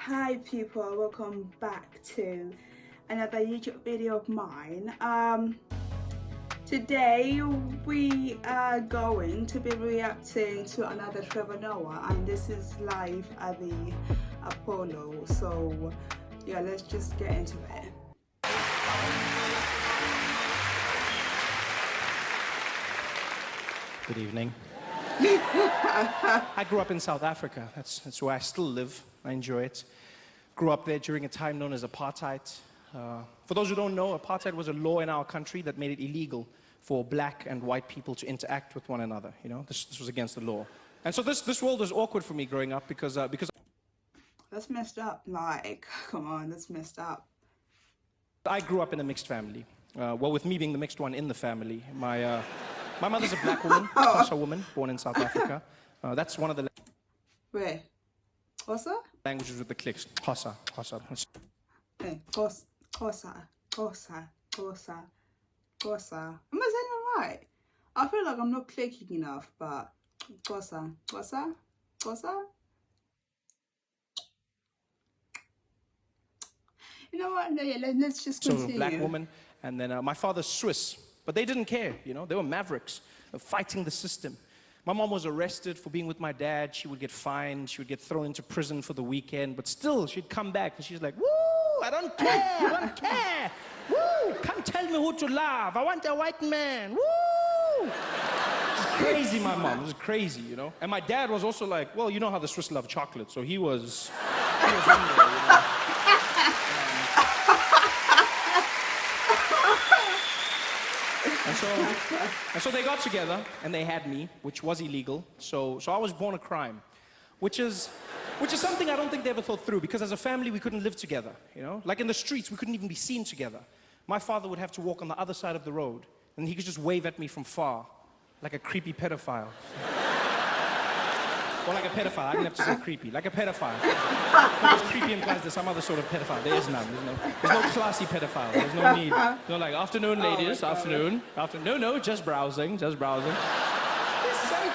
Hi people, welcome back to another YouTube video of mine. Today we are going to be reacting to another Trevor Noah, and this is live at the Apollo. So yeah, let's just get into it. Good evening. I grew up in South Africa. That's where I still live. I enjoy it. Grew up there during a time known as apartheid. For those who don't know, apartheid was a law in our country that made it illegal for black and white people to interact with one another. You know, this was against the law. And so this world was awkward for me growing up because That's messed up. Like, come on, that's messed up. I grew up in a mixed family. Well, with me being the mixed one in the family, my mother's a black woman, Xhosa woman, born in South Africa. That's one of the Where? Xhosa? languages with the clicks. Xhosa. Hey, Xhosa. Am I saying it right? I feel like I'm not clicking enough, but Xhosa. You know what? No, yeah, let's just continue. So a black woman, and then my father's Swiss, but they didn't care, you know, they were mavericks, fighting the system. My mom was arrested for being with my dad. She would get fined, she would get thrown into prison for the weekend, but still she'd come back and she's like, woo, I don't care, woo, come tell me who to love, I want a white man, woo. It's crazy, my mom, it was crazy, you know. And my dad was also like, well, you know how the Swiss love chocolate, so he was in there, you know. And so they got together and they had me, which was illegal. So I was born a crime, which is something I don't think they ever thought through, because as a family we couldn't live together, you know? Like in the streets we couldn't even be seen together. My father would have to walk on the other side of the road and he could just wave at me from far, like a creepy pedophile. Or like a pedophile, I didn't have to say creepy, like a pedophile. Because creepy implies there's some other sort of pedophile. There is none, there's no classy pedophile, there's no need. No, like, afternoon ladies, afternoon, no, just browsing. He's so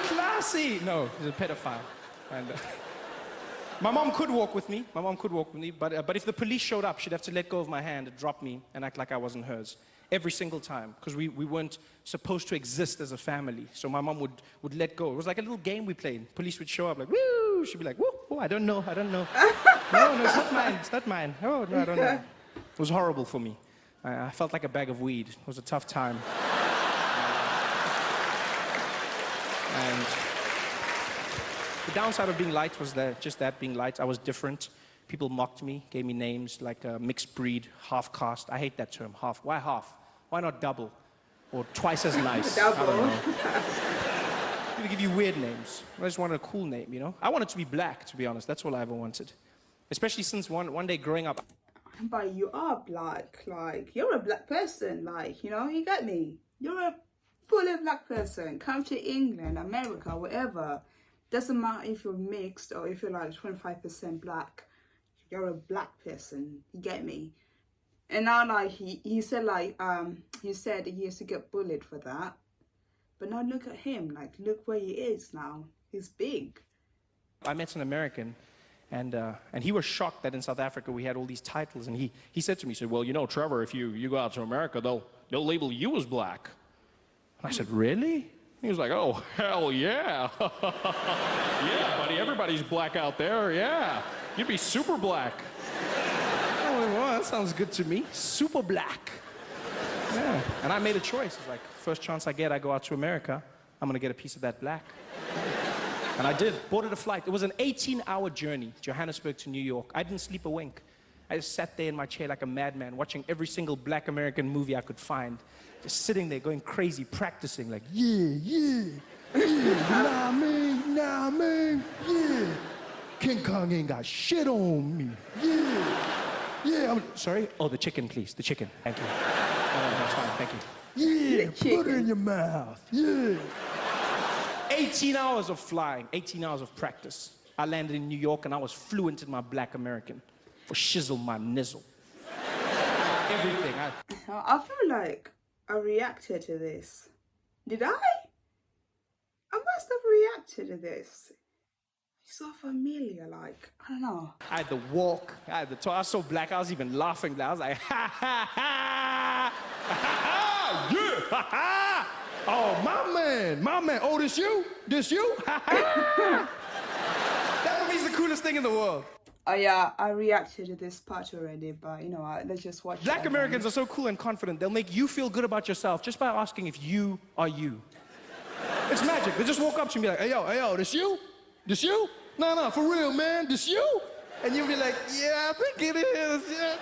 classy. No, he's a pedophile. And my mom could walk with me, but if the police showed up, she'd have to let go of my hand and drop me and act like I wasn't hers. Every single time, because we weren't supposed to exist as a family. So my mom would let go. It was like a little game we played. Police would show up like, woo! She'd be like, woo, I don't know. No, it's not mine. Oh, no, I don't know. It was horrible for me. I felt like a bag of weed. It was a tough time. And the downside of being light was that being light, I was different. People mocked me, gave me names like mixed breed, half caste. I hate that term, half. Why half? Why not double? Or twice as nice? Double. I don't know. People give you weird names. I just wanted a cool name, you know? I wanted to be black, to be honest. That's all I ever wanted. Especially since one day growing up. But you are black, like, you're a black person, like, you know, you get me? You're a fully black person. Come to England, America, whatever. Doesn't matter if you're mixed or if you're like 25% black. You're a black person, you get me? And now, like, he said, like, he said he used to get bullied for that. But now look at him, like, look where he is now. He's big. I met an American, and he was shocked that in South Africa we had all these titles, and he said to me, he said, well, you know, Trevor, if you go out to America, they'll label you as black. And I said, really? He was like, oh, hell yeah. Yeah, buddy, everybody's black out there, yeah. You'd be super black. I went, well, that sounds good to me. Super black. Yeah. And I made a choice. It's like, first chance I get, I go out to America. I'm going to get a piece of that black. And I did. Boarded a flight. It was an 18-hour journey, Johannesburg to New York. I didn't sleep a wink. I just sat there in my chair like a madman, watching every single black American movie I could find. Just sitting there going crazy, practicing like, yeah, nah, man, yeah. King Kong ain't got shit on me. Yeah. Sorry? Oh, the chicken, please. The chicken. Thank you. Oh, that's fine. Thank you. Yeah, put it in your mouth. Yeah. 18 hours of flying, 18 hours of practice. I landed in New York and I was fluent in my black American. For shizzle my nizzle. Everything. I feel like I reacted to this. Did I? I must have reacted to this. so familiar. Like, I don't know. I had the walk, I had the talk. I was so black, I was even laughing. I was like, ha ha ha, ha yeah, ha ha. Oh, my man. Oh, this you? Ha ha. That for me is the coolest thing in the world. Oh yeah, I reacted to this part already, but you know what? Let's just watch. Black Americans are so cool and confident. They'll make you feel good about yourself just by asking if you are you. It's magic. They just walk up to you and be like, hey yo, this you? This you? No, for real, man, this you? And you'll be like, yeah, I think it is, yeah.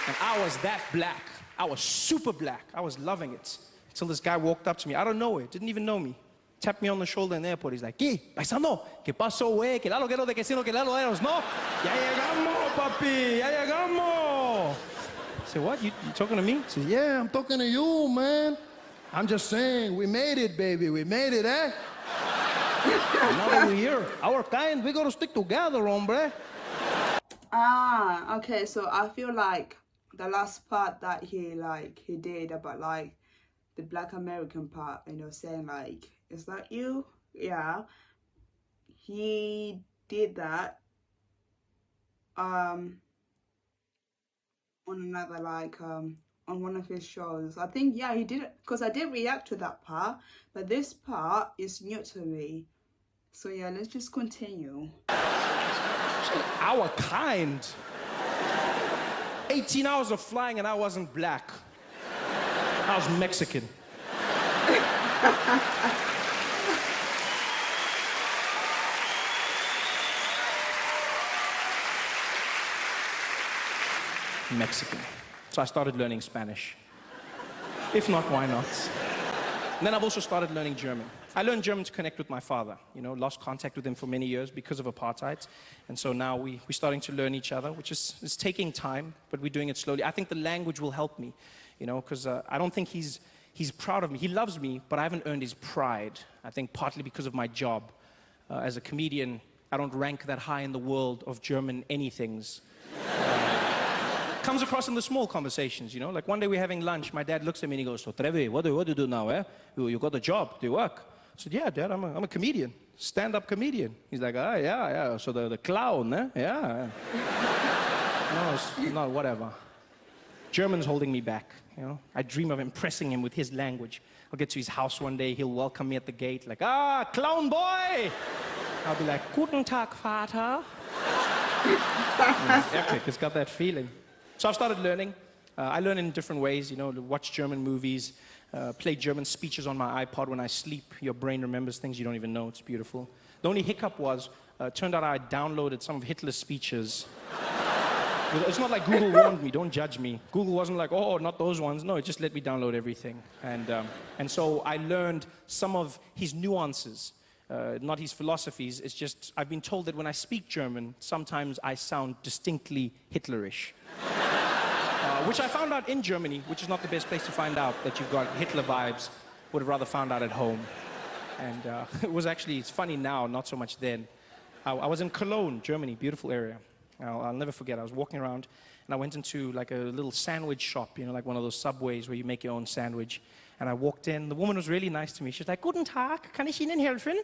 And I was that black. I was super black. I was loving it. Until this guy walked up to me. I don't know it. Didn't even know me. Tapped me on the shoulder in the airport. He's like, ¿Qué? Paisano, ¿qué pasó, güey? Que lalo quiero de que sino que lalo eros, ¿no? Ya llegamos, papi. Ya llegamos. I said, what? You talking to me? He said, yeah, I'm talking to you, man. I'm just saying, we made it, baby. We made it, eh? Now that we're here, our kind, we gotta stick together, hombre. Ah, okay. So I feel like the last part that he did about like the Black American part, you know, saying like, is that you? Yeah. He did that on another on one of his shows. I think, yeah, he did it because I did react to that part, but this part is new to me. So yeah, let's just continue. Our kind. 18 hours of flying and I wasn't black. I was Mexican. Mexican. So I started learning Spanish. If not, why not? And then I've also started learning German. I learned German to connect with my father. You know, lost contact with him for many years because of apartheid. And so now we're starting to learn each other, which is taking time, but we're doing it slowly. I think the language will help me, you know, because I don't think he's proud of me. He loves me, but I haven't earned his pride. I think partly because of my job. As a comedian, I don't rank that high in the world of German anythings. Comes across in the small conversations, you know. Like one day we're having lunch, my dad looks at me and he goes, so Trevor, what do you do now, eh? You got a job, do you work? I said, yeah, Dad, I'm a comedian, stand-up comedian. He's like, ah, yeah, so the clown, eh? Yeah. No, it's not, whatever. German's holding me back, you know. I dream of impressing him with his language. I'll get to his house one day, he'll welcome me at the gate, like, ah, clown boy! I'll be like, Guten Tag, Vater. It's epic, it's got that feeling. So I've started learning. I learn in different ways, you know, to watch German movies, play German speeches on my iPod when I sleep. Your brain remembers things you don't even know. It's beautiful. The only hiccup was, turned out I downloaded some of Hitler's speeches. It's not like Google warned me, don't judge me. Google wasn't like, oh, not those ones. No, it just let me download everything. And so I learned some of his nuances, not his philosophies. It's just, I've been told that when I speak German, sometimes I sound distinctly Hitlerish. Which I found out in Germany, which is not the best place to find out that you've got Hitler vibes. Would have rather found out at home. And it was actually, it's funny now, not so much then. I was in Cologne, Germany, beautiful area. I'll never forget, I was walking around and I went into like a little sandwich shop, you know, like one of those Subways where you make your own sandwich. And I walked in, the woman was really nice to me. She was like, Guten Tag, kann ich Ihnen helfen?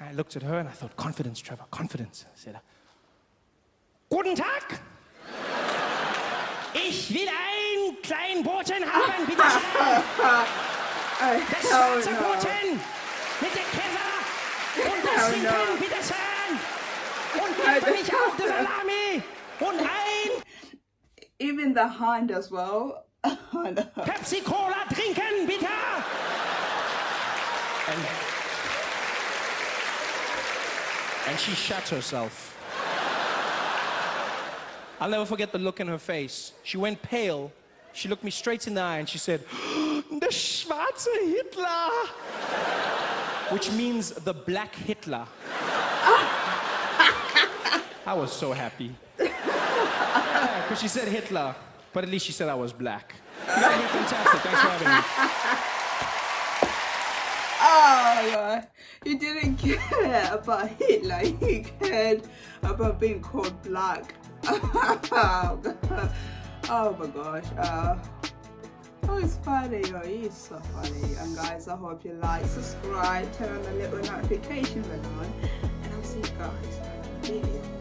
And I looked at her and I thought, confidence, Trevor, confidence. I said, Guten Tag! Ich will einen kleinen Boten haben, bitte schön. Das schwarze Boten mit dem Käse und das Schinken, bitte schön. Und für mich auch die Salami und ein... Even the hand as well. Pepsi Cola trinken, bitte. And she shut herself. I'll never forget the look in her face. She went pale. She looked me straight in the eye and she said, Der schwarze Hitler. Which means the black Hitler. I was so happy. Yeah, because she said Hitler, but at least she said I was black. Fantastic. Thanks for having me. Oh, God. You didn't care about Hitler. You cared about being called black. Oh my gosh. Oh it's funny, yo. He's so funny. And guys, I hope you like, subscribe, turn on the little notification bell on, and I'll see you guys in the video.